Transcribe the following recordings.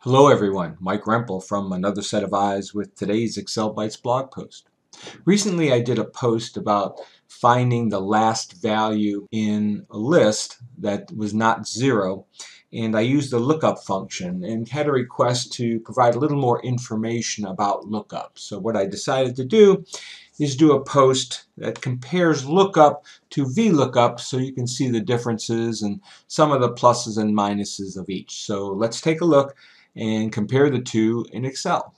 Hello everyone, Mike Rempel from Another Set of Eyes with today's Excel Bytes blog post. Recently I did a post about finding the last value in a list that was not 0, and I used the lookup function and had a request to provide a little more information about lookup. So what I decided to do is do a post that compares lookup to VLOOKUP so you can see the differences and some of the pluses and minuses of each. So let's take a look and compare the two in Excel.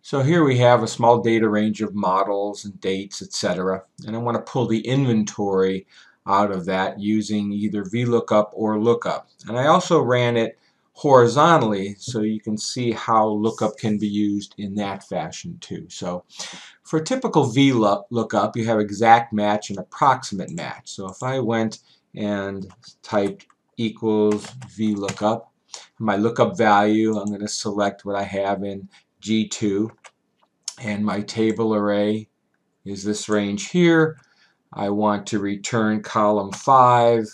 So here we have a small data range of models and dates, etc. And I want to pull the inventory out of that using either VLOOKUP or lookup. And I also ran it horizontally so you can see how lookup can be used in that fashion too. So for a typical VLOOKUP, you have exact match and approximate match. So if I went and typed equals VLOOKUP, my lookup value, I'm going to select what I have in G2, and my table array is this range here. I want to return column 5,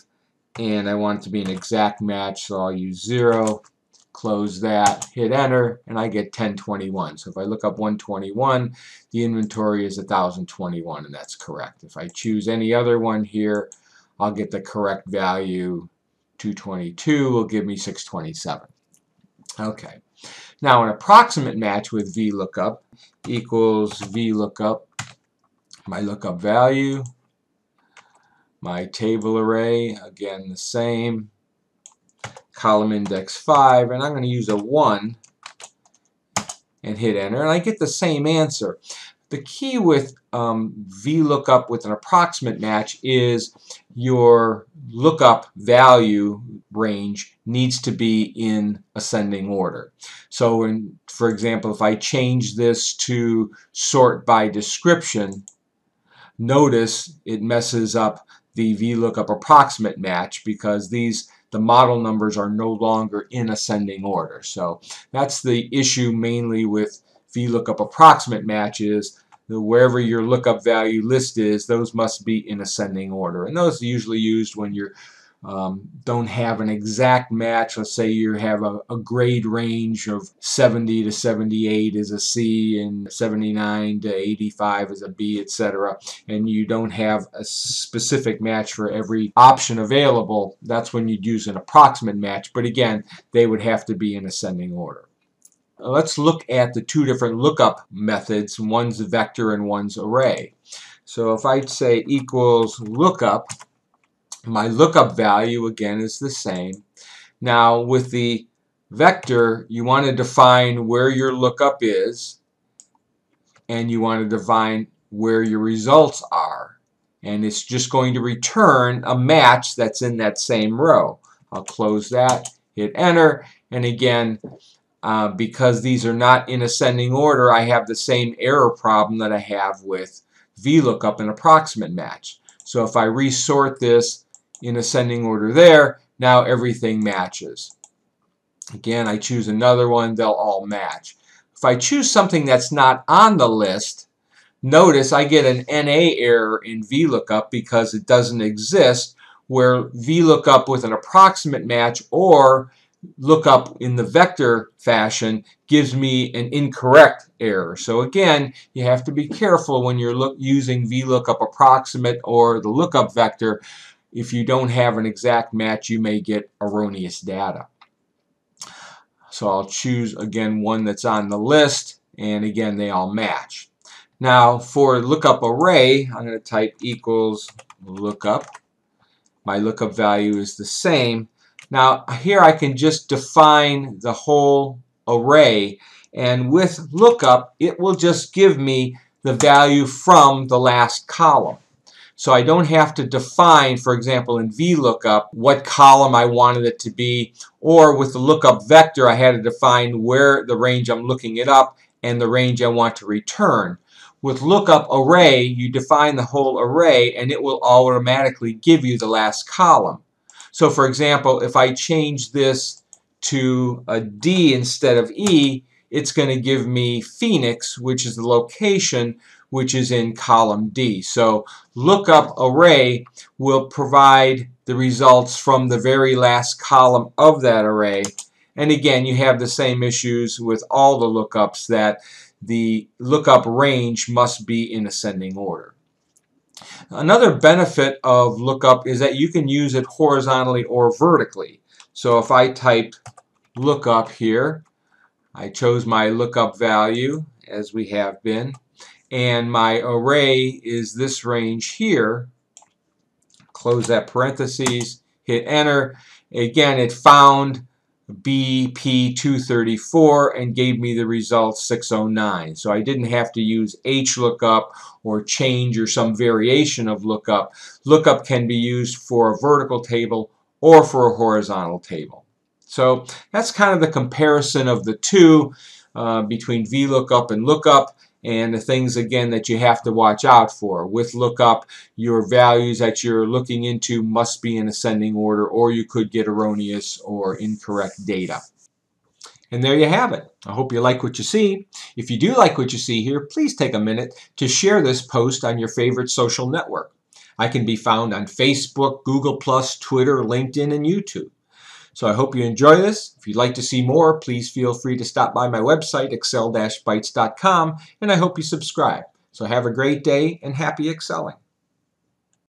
and I want it to be an exact match, so I'll use 0, close that, hit enter, and I get 1021. So if I look up 121, the inventory is 1021, and that's correct. If I choose any other one here, I'll get the correct value. 222 will give me 627. Okay. Now an approximate match with VLOOKUP equals VLOOKUP, my lookup value, my table array, again the same, column index 5, and I'm going to use a 1 and hit enter, and I get the same answer. The key with VLOOKUP with an approximate match is your lookup value range needs to be in ascending order. So for example, if I change this to sort by description, notice it messes up the VLOOKUP approximate match because the model numbers are no longer in ascending order. So that's the issue mainly with VLOOKUP approximate matches. Wherever your lookup value list is, those must be in ascending order. And those are usually used when you don't have an exact match. Let's say you have a grade range of 70 to 78 is a C and 79 to 85 is a B, etc. And you don't have a specific match for every option available. That's when you'd use an approximate match. But again, they would have to be in ascending order. Let's look at the two different lookup methods. One's vector and one's array. So if I say equals lookup, my lookup value again is the same. Now with the vector, you want to define where your lookup is, and you want to define where your results are. And it's just going to return a match that's in that same row. I'll close that, hit enter, and again, because these are not in ascending order, I have the same error problem that I have with VLOOKUP and approximate match. So if I resort this in ascending order there, now everything matches. Again, I choose another one, they'll all match. If I choose something that's not on the list, notice I get an NA error in VLOOKUP because it doesn't exist, where VLOOKUP with an approximate match or lookup in the vector fashion gives me an incorrect error. So again, you have to be careful when you're using VLOOKUP approximate or the lookup vector. If you don't have an exact match, you may get erroneous data. So I'll choose again one that's on the list, and again they all match. Now for lookup array, I'm going to type equals lookup. My lookup value is the same. Now here I can just define the whole array, and with lookup it will just give me the value from the last column. So I don't have to define, for example in VLOOKUP, what column I wanted it to be, or with the lookup vector I had to define where the range I'm looking it up and the range I want to return. With lookup array, you define the whole array and it will automatically give you the last column. So for example, if I change this to a D instead of E, it's going to give me Phoenix, which is the location, which is in column D. So lookup array will provide the results from the very last column of that array, And again, you have the same issues with all the lookups, that the lookup range must be in ascending order. Another benefit of lookup is that you can use it horizontally or vertically. So if I type lookup here, I chose my lookup value as we have been, and my array is this range here. Close that parentheses, hit enter. Again, it found BP234 and gave me the result 609. So I didn't have to use HLOOKUP or change or some variation of lookup. Lookup can be used for a vertical table or for a horizontal table. So that's kind of the comparison of the two between VLOOKUP and lookup, and the things again that you have to watch out for. With lookup, your values that you're looking into must be in ascending order, or you could get erroneous or incorrect data. And there you have it. I hope you like what you see. If you do like what you see here, please take a minute to share this post on your favorite social network. I can be found on Facebook, Google+, Twitter, LinkedIn, and YouTube. So I hope you enjoy this. If you'd like to see more, please feel free to stop by my website, excel-bytes.com, and I hope you subscribe. So have a great day and happy excelling.